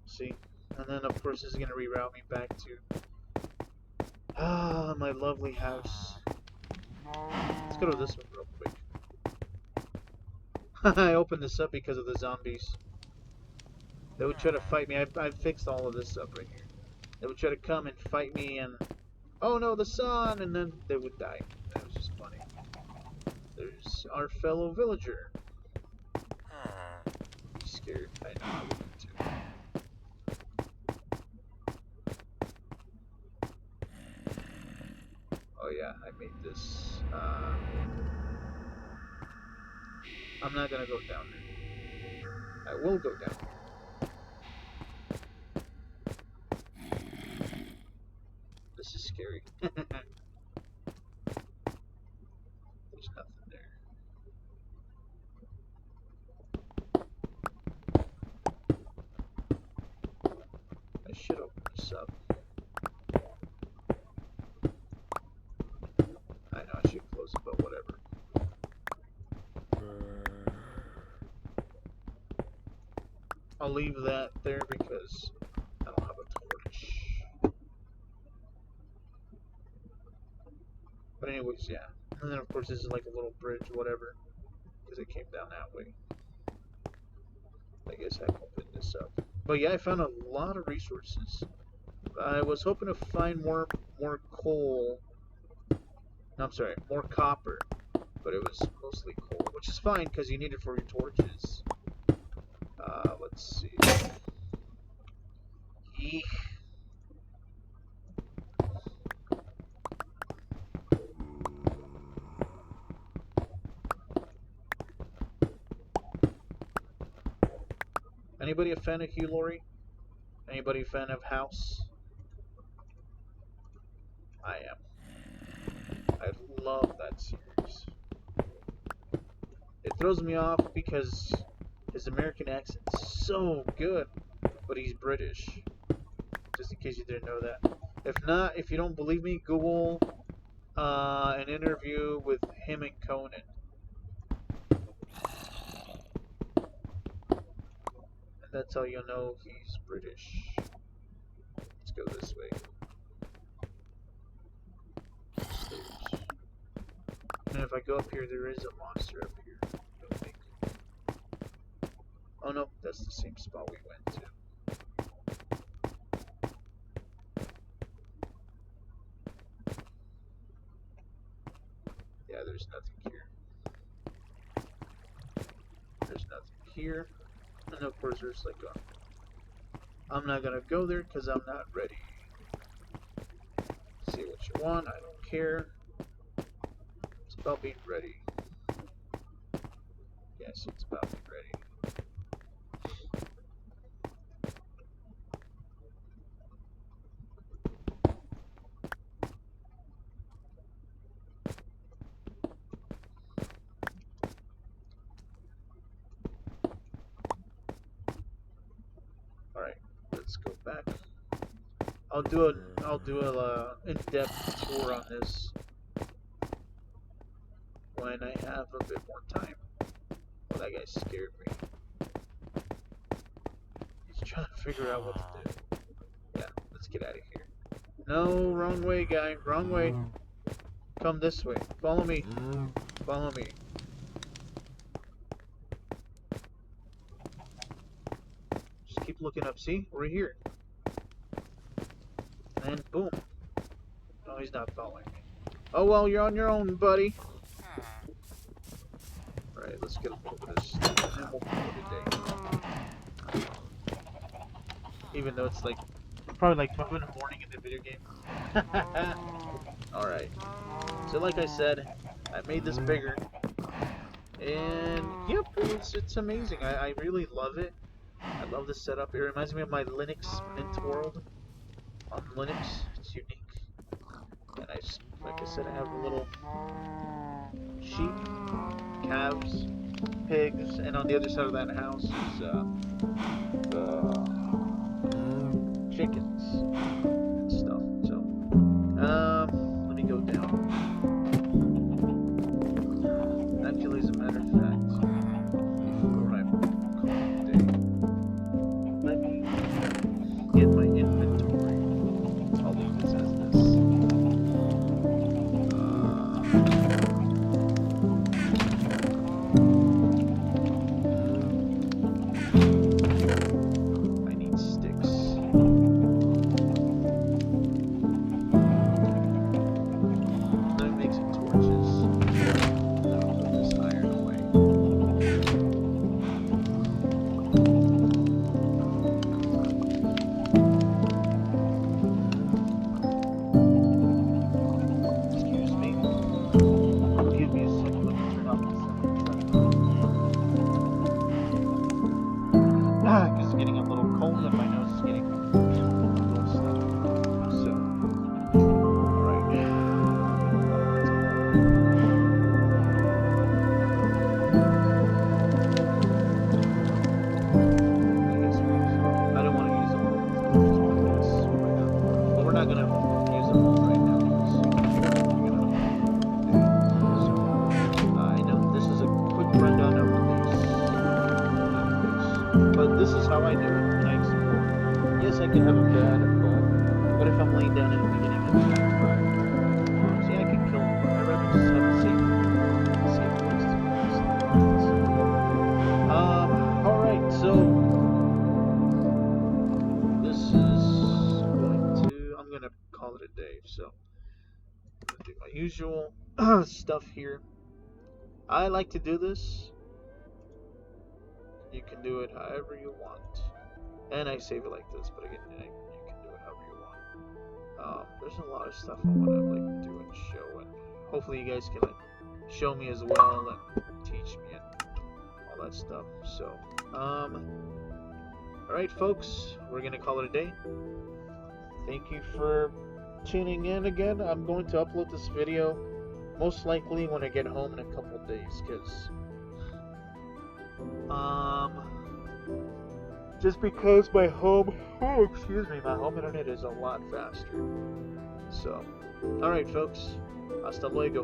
See? And then of course this is going to reroute me back to my lovely house. Let's go to this one real quick. I opened this up because of the zombies. They would try to fight me. I fixed all of this up right here. They would try to come and fight me, and oh no, the sun, and then they would die. That was just funny. There's our fellow villager. He's scared. I know. I would be too. Oh yeah, I made this. I'm not gonna go down there. I will go down there. This is scary. There's nothing there. I should open this up. I know I should close it, but whatever. I'll leave that there because I don't have a torch. But anyways, yeah. And then of course this is like a little bridge, whatever, because it came down that way. I guess I opened this up. But yeah, I found a lot of resources. I was hoping to find more coal. No, I'm sorry, more copper. But it was mostly coal, which is fine because you need it for your torches. Let's see. Eek. Anybody a fan of Hugh Laurie? Anybody a fan of House? I am. I love that series. It throws me off because his American accent's so good, but he's British. Just in case you didn't know that. If not, if you don't believe me, Google an interview with him and Conan. And that's how you'll know he's British. Let's go this way. Stairs. And if I go up here, there is a monster up here. I think. Oh no, that's the same spot we went to. Yeah, there's nothing here. There's nothing here. And of course there's like a... I'm not gonna go there because I'm not ready. Say what you want, I don't care. It's about being ready. Yes, it's about being ready. Alright, let's go back. I'll do a in-depth tour on this when I have a bit more time. Well, that guy scared me. He's trying to figure out what to do. Yeah, let's get out of here. No, wrong way, guy. Wrong way. Come this way. Follow me. Follow me. Just keep looking up. See? We're here. And boom. No, he's not following me. Oh, well, you're on your own, buddy. Alright, let's get a little bit of stuff, and then we'll call it a day. Even though it's like, probably like 12 in the morning in the video game. Alright. So like I said, I made this bigger. And, yep, it's amazing. I really love it. I love this setup. It reminds me of my Linux Mint world. On Linux, it's unique. And like I said, I have a little sheep, calves, pigs, and on the other side of that house is chickens and stuff. So, let me go down. Actually, as a matter of fact, before I call it a day, let me get my inventory. I'll leave this as this. because it's getting a little cold and my nose is getting a little stuffy. So, alright. I don't want to use them all, I guess, right now. But we're not going to use them all right now because so, I know this is a quick rundown of the base. But this is how I do it when I explore. Yes, I can have a bed, but what if I'm laying down in the beginning of the night? See, I can kill him, but I'd rather just have a safe place to rest. Alright, so this is I'm gonna call it a day, so I'm gonna do my usual stuff here. I like to do this. You can do it however you want. And I save it like this, but again, you can do it however you want. There's a lot of stuff I want to like do and show, and hopefully you guys can like show me as well and teach me and all that stuff. So, alright folks, we're gonna call it a day. Thank you for tuning in again. I'm going to upload this video most likely when I get home in a couple days, because just because my home internet is a lot faster. So, alright folks, hasta luego.